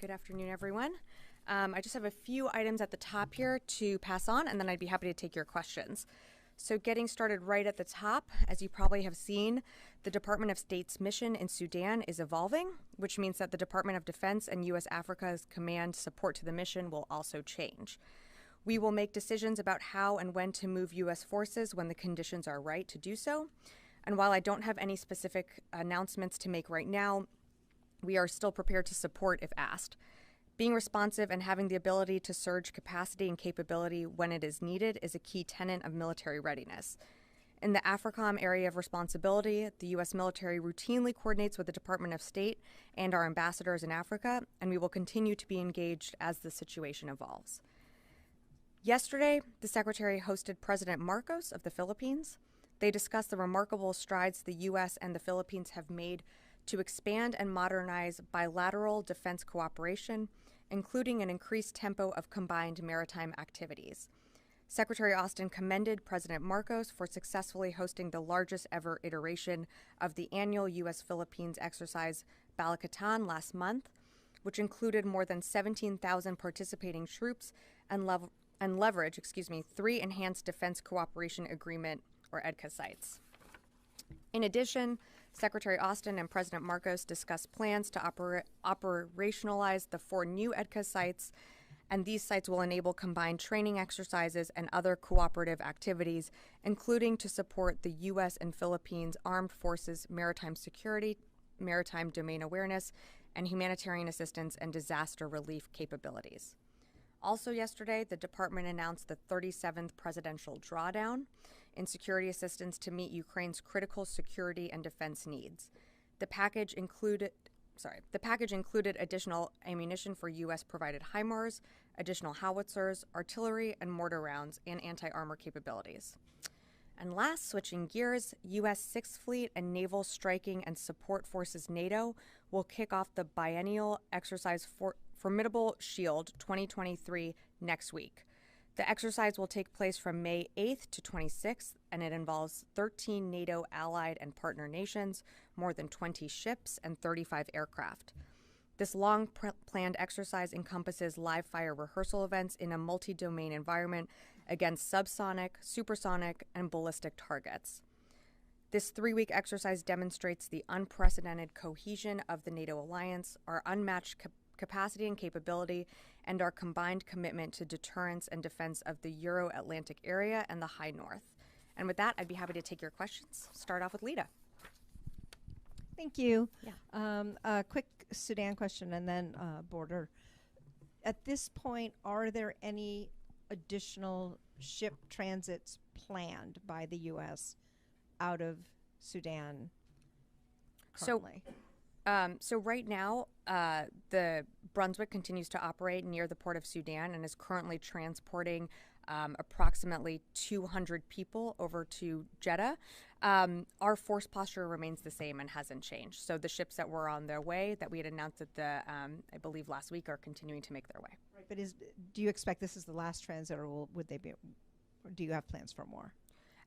Good afternoon, everyone. I just have a few items at the top here to pass on, and then I'd be happy to take your questions. So getting started right at the top, as you probably have seen, the Department of State's mission in Sudan is evolving, which means that the Department of Defense and U.S. Africa's command support to the mission will also change. We will make decisions about how and when to move U.S. forces when the conditions are right to do so. And while I don't have any specific announcements to make right now, we are still prepared to support if asked. Being responsive and having the ability to surge capacity and capability when it is needed is a key tenet of military readiness. In the AFRICOM area of responsibility, the U.S. military routinely coordinates with the Department of State and our ambassadors in Africa, and we will continue to be engaged as the situation evolves. Yesterday, the Secretary hosted President Marcos of the Philippines. They discussed the remarkable strides the U.S. and the Philippines have made to expand and modernize bilateral defense cooperation, including an increased tempo of combined maritime activities. Secretary Austin commended President Marcos for successfully hosting the largest ever iteration of the annual U.S.-Philippines exercise Balikatan last month, which included more than 17,000 participating troops and leverage 3 Enhanced Defense Cooperation Agreement, or EDCA sites. In addition, Secretary Austin and President Marcos discussed plans to operationalize the 4 new EDCA sites, and these sites will enable combined training exercises and other cooperative activities, including to support the U.S. and Philippines Armed Forces maritime security, maritime domain awareness, and humanitarian assistance and disaster relief capabilities. Also yesterday, the department announced the 37th presidential drawdown in security assistance to meet Ukraine's critical security and defense needs. The package included additional ammunition for U.S.-provided HIMARS, additional howitzers, artillery and mortar rounds, and anti-armor capabilities. And last, switching gears, U.S. Sixth Fleet and Naval Striking and Support Forces NATO will kick off the biennial exercise Formidable Shield 2023 next week. The exercise will take place from May 8th to 26th, and it involves 13 NATO allied and partner nations, more than 20 ships, and 35 aircraft. This long-planned exercise encompasses live-fire rehearsal events in a multi-domain environment against subsonic, supersonic, and ballistic targets. This 3-week exercise demonstrates the unprecedented cohesion of the NATO alliance, our unmatched capacity and capability, and our combined commitment to deterrence and defense of the Euro-Atlantic area and the High North. And with that, I'd be happy to take your questions. Start off with Lita. Thank you. Yeah. A quick Sudan question and then border. At this point, are there any additional ship transits planned by the U.S. out of Sudan currently? So right now, the Brunswick continues to operate near the port of Sudan and is currently transporting approximately 200 people over to Jeddah. Our force posture remains the same and hasn't changed. So the ships that were on their way that we had announced at the, I believe last week, are continuing to make their way. Right, but do you expect this is the last transit, or would they be? Or do you have plans for more?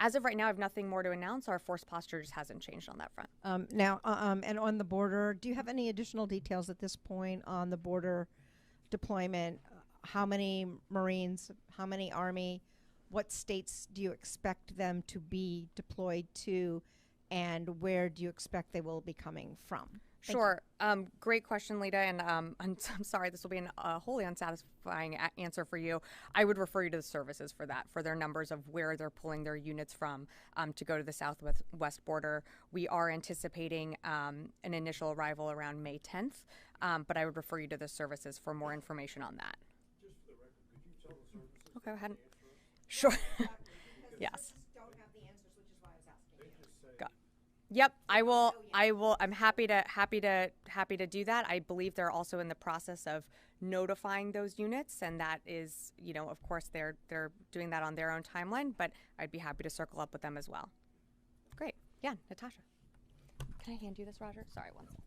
As of right now, I have nothing more to announce. Our force posture just hasn't changed on that front. And on the border, do you have any additional details at this point on the border deployment? How many Marines, how many Army, what states do you expect them to be deployed to, and where do you expect they will be coming from? Sure. Great question, Lita. And I'm sorry, this will be a wholly unsatisfying answer for you. I would refer you to the services for that, for their numbers of where they're pulling their units from to go to the southwest border. We are anticipating an initial arrival around May 10th, but I would refer you to the services for more information on that. Just for the record, could you tell the services? Okay, go ahead. Sure. Yes. Don't have the answers, which is why I was asking They just say Yep, I will. I'm happy to do that. I believe they're also in the process of notifying those units, and that is, of course, they're doing that on their own timeline. But I'd be happy to circle up with them as well. Great. Yeah, Natasha. Can I hand you this, Roger? Sorry, one second.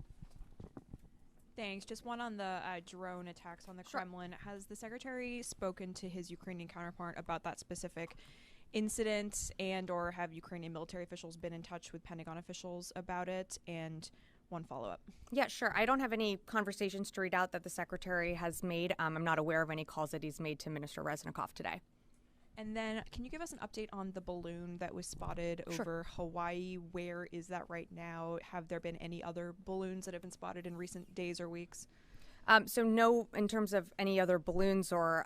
Thanks. Just one on the drone attacks on the Kremlin. Has the secretary spoken to his Ukrainian counterpart about that specific incident, and or have Ukrainian military officials been in touch with Pentagon officials about it? And one follow-up. Yeah, sure. I don't have any conversations to read out that the Secretary has made. I'm not aware of any calls that he's made to Minister Reznikov today. And then can you give us an update on the balloon that was spotted over Hawaii? Where is that right now? Have there been any other balloons that have been spotted in recent days or weeks? So no, in terms of any other balloons or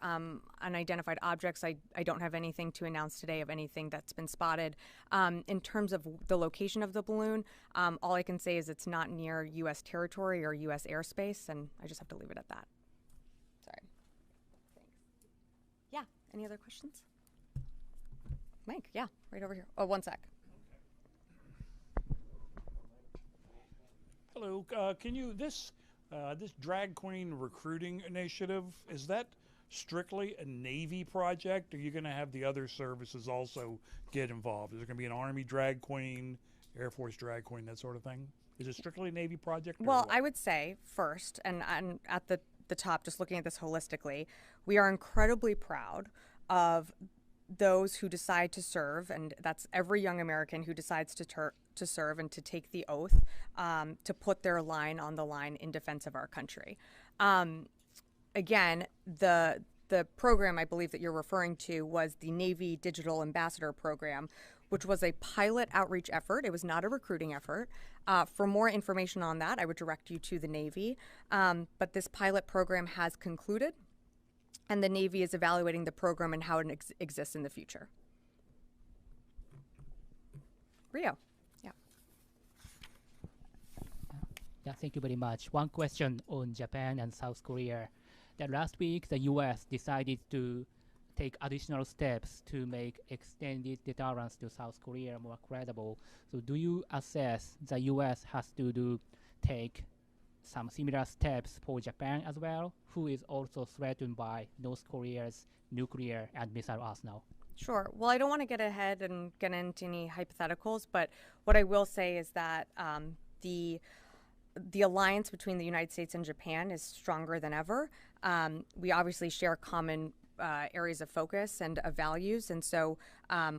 unidentified objects, I don't have anything to announce today of anything that's been spotted. In terms of the location of the balloon, all I can say is it's not near U.S. territory or U.S. airspace, and I just have to leave it at that. Sorry. Thanks. Yeah, any other questions? Mike, yeah, right over here. Oh, one sec. Hello, can you, this drag queen recruiting initiative, is that strictly a Navy project, or are you going to have the other services also get involved? Is there going to be an Army drag queen, Air Force drag queen, that sort of thing? Is it strictly a Navy project? Well, I would say first, and at the top, just looking at this holistically, we are incredibly proud of those who decide to serve, and that's every young American who decides to serve and to take the oath to put their line on the line in defense of our country. Again, the program I believe that you're referring to was the Navy Digital Ambassador Program, which was a pilot outreach effort. It was not a recruiting effort. For more information on that, I would direct you to the Navy. But this pilot program has concluded, and the Navy is evaluating the program and how it exists in the future. Rio. Yeah. Yeah, thank you very much. One question on Japan and South Korea. That last week, the U.S. decided to take additional steps to make extended deterrence to South Korea more credible. So do you assess the U.S. has to take some similar steps for Japan as well, who is also threatened by North Korea's nuclear and missile arsenal? Sure. Well, I don't want to get ahead and get into any hypotheticals, but what I will say is that the alliance between the United States and Japan is stronger than ever. We obviously share common areas of focus and of values, and so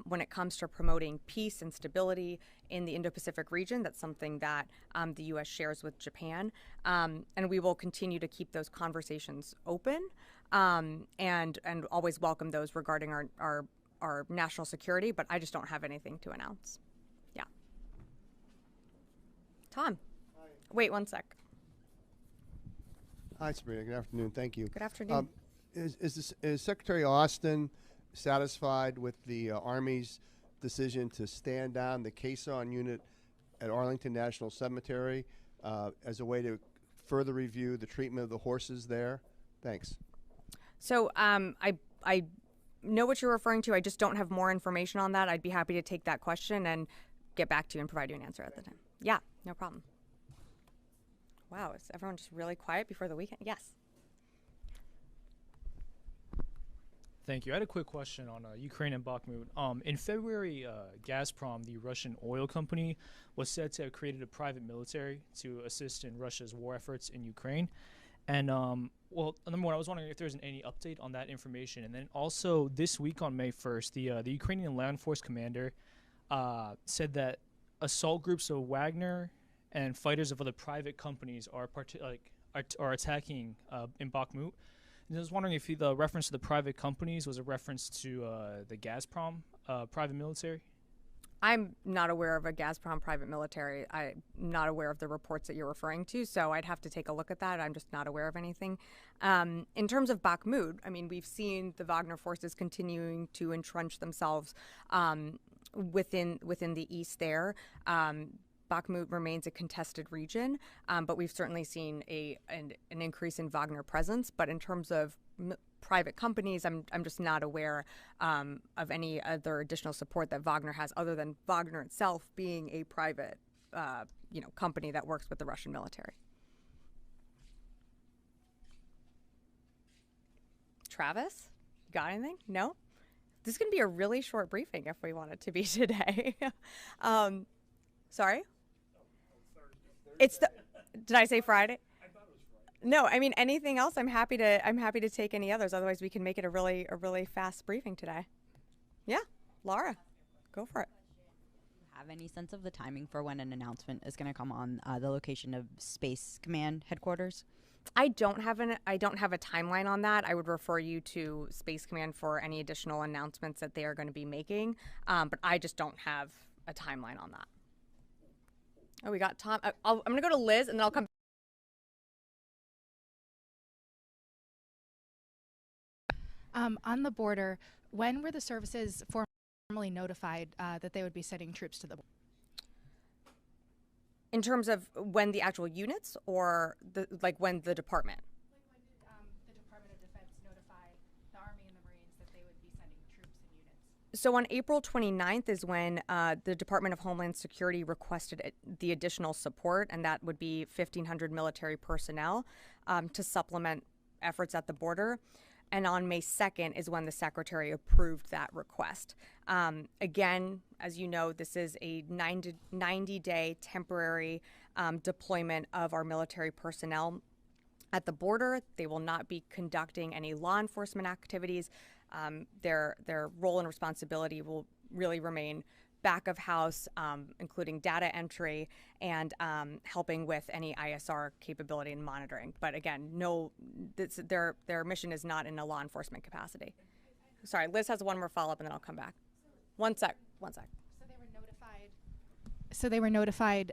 when it comes to promoting peace and stability in the Indo-Pacific region, that's something that the U.S. shares with Japan, and we will continue to keep those conversations open and always welcome those regarding our national security, but I just don't have anything to announce. Yeah. Tom. Hi. Wait one sec. Hi, Sabrina. Good afternoon. Thank you. Good afternoon. Is Secretary Austin satisfied with the Army's decision to stand down the caisson unit at Arlington National Cemetery as a way to further review the treatment of the horses there? Thanks. So I know what you're referring to. I just don't have more information on that. I'd be happy to take that question and get back to you and provide you an answer at the time. Yeah, no problem. Wow, is everyone just really quiet before the weekend? Yes. Thank you. I had a quick question on Ukraine and Bakhmut. In February, Gazprom, the Russian oil company, was said to have created a private military to assist in Russia's war efforts in Ukraine. And, well, number one, I was wondering if there's any update on that information. And then also this week on May 1st, the Ukrainian land force commander said that assault groups of Wagner and fighters of other private companies are attacking in Bakhmut. And I was wondering if the reference to the private companies was a reference to the Gazprom private military? I'm not aware of a Gazprom private military. I'm not aware of the reports that you're referring to, so I'd have to take a look at that. I'm just not aware of anything. In terms of Bakhmut, I mean, we've seen the Wagner forces continuing to entrench themselves within the east there. Bakhmut remains a contested region, but we've certainly seen an increase in Wagner presence. But in terms of private companies, I'm just not aware of any other additional support that Wagner has, other than Wagner itself being a private, company that works with the Russian military. Travis, you got anything? No? This is going to be a really short briefing if we want it to be today. Sorry? Did I say Friday? I thought it was Friday. No, I mean anything else. I'm happy to take any others. Otherwise, we can make it a really fast briefing today. Yeah, Laura, go for it. have any sense of the timing for when an announcement is going to come on the location of Space Command headquarters? I don't have a timeline on that. I would refer you to Space Command for any additional announcements that they are going to be making, but I just don't have a timeline on that. Oh, we got Tom. I'm going to go to Liz, and then I'll come. On the border, when were the services formally notified that they would be sending troops to the border? In terms of when the actual units, or when the department? Like when did the Department of Defense notify the Army and the Marines that they would be sending troops and units? So on April 29th is when the Department of Homeland Security requested the additional support, and that would be 1,500 military personnel to supplement efforts at the border. And on May 2nd is when the Secretary approved that request. Again, as you know, this is a 90-day temporary deployment of our military personnel at the border. They will not be conducting any law enforcement activities. Their role and responsibility will really remain back of house, including data entry and helping with any ISR capability and monitoring. But again, their mission is not in a law enforcement capacity. Sorry, Liz has one more follow-up, and then I'll come back. One sec. So they were notified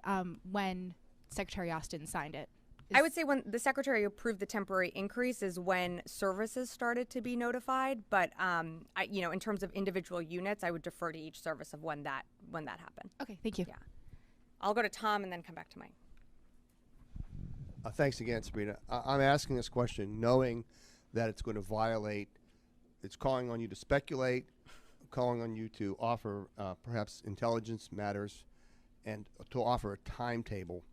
when Secretary Austin signed it. I would say when the Secretary approved the temporary increase is when services started to be notified. But in terms of individual units, I would defer to each service of when that happened. Okay, thank you. Yeah, I'll go to Tom and then come back to Mike. Thanks again, Sabrina. I'm asking this question knowing that it's going to violate. It's calling on you to speculate, calling on you to offer perhaps intelligence matters, and to offer a timetable.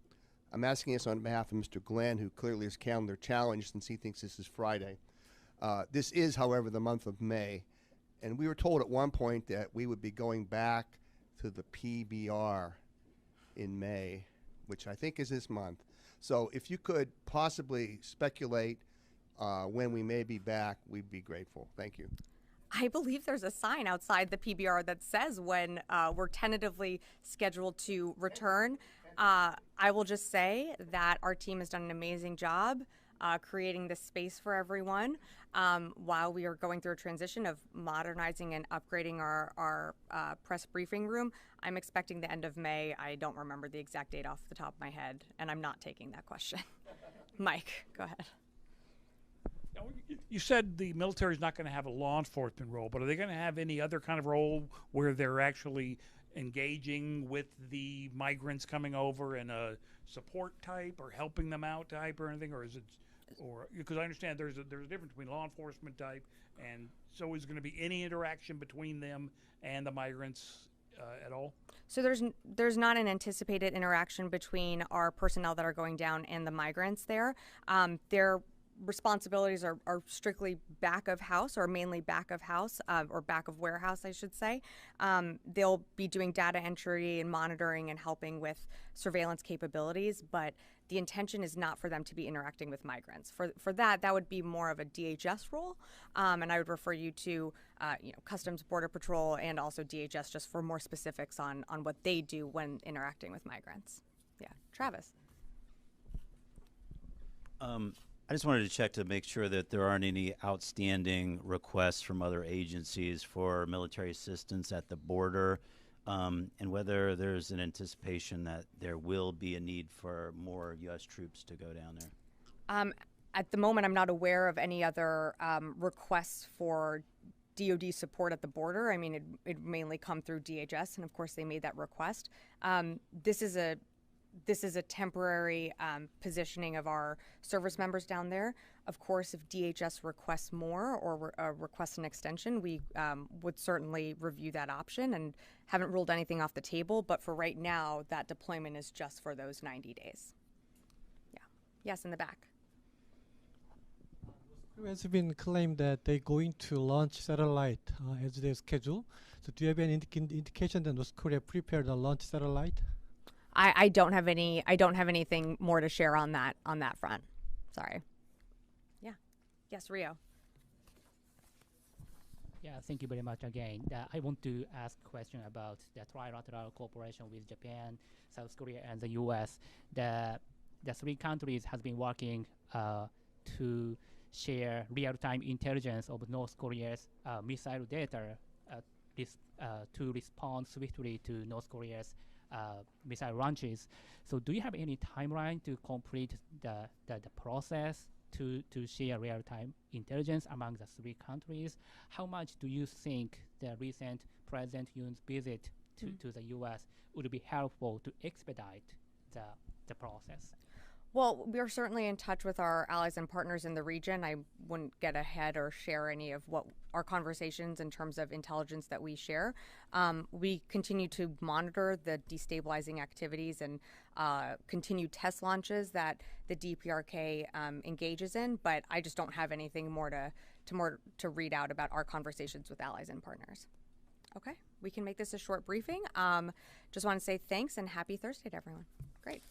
I'm asking this on behalf of Mr. Glenn, who clearly is calendar challenged since he thinks this is Friday. This is, however, the month of May, and we were told at one point that we would be going back to the PBR in May, which I think is this month. So if you could possibly speculate when we may be back, we'd be grateful. Thank you. I believe there's a sign outside the PBR that says when we're tentatively scheduled to return. I will just say that our team has done an amazing job creating this space for everyone while we are going through a transition of modernizing and upgrading our press briefing room. I'm expecting the end of May. I don't remember the exact date off the top of my head, and I'm not taking that question. Mike, go ahead. You said the military is not going to have a law enforcement role, but are they going to have any other kind of role where they're actually engaging with the migrants coming over in a support type or helping them out type or anything, or is it, or because I understand there's a difference between law enforcement type, and so is going to be any interaction between them and the migrants at all? So there's not an anticipated interaction between our personnel that are going down and the migrants there. Their responsibilities are strictly back of house, or mainly back of house, or back of warehouse, I should say. They'll be doing data entry and monitoring and helping with surveillance capabilities, but the intention is not for them to be interacting with migrants. For that would be more of a DHS role, and I would refer you to Customs Border Patrol and also DHS just for more specifics on what they do when interacting with migrants. Yeah, Travis. I just wanted to check to make sure that there aren't any outstanding requests from other agencies for military assistance at the border, and whether there's an anticipation that there will be a need for more U.S. troops to go down there. At the moment, I'm not aware of any other requests for DoD support at the border. I mean, it mainly come through DHS, and of course they made that request. This is a temporary positioning of our service members down there. Of course, if DHS requests more or requests an extension, we would certainly review that option and haven't ruled anything off the table. But for right now, that deployment is just for those 90 days. Yeah. Yes, in the back. It has been claimed that they're going to launch satellite as they schedule. So do you have any indication that North Korea prepared to launch satellite? I don't have anything more to share on that front. Sorry. Yeah. Yes, Rio. Yeah, thank you very much again. I want to ask a question about the trilateral cooperation with Japan, South Korea, and the U.S. The three countries has been working to share real-time intelligence of North Korea's missile data to respond swiftly to North Korea's missile launches. So do you have any timeline to complete the process to share real-time intelligence among the three countries? How much do you think the recent President Yoon's visit to the U.S. would be helpful to expedite the process? Well, we are certainly in touch with our allies and partners in the region. I wouldn't get ahead or share any of what our conversations in terms of intelligence that we share. We continue to monitor the destabilizing activities and continued test launches that the DPRK engages in, but I just don't have anything more to read out about our conversations with allies and partners. Okay, we can make this a short briefing. Just want to say thanks and happy Thursday to everyone. Great.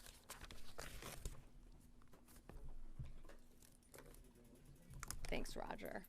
Thanks, Roger.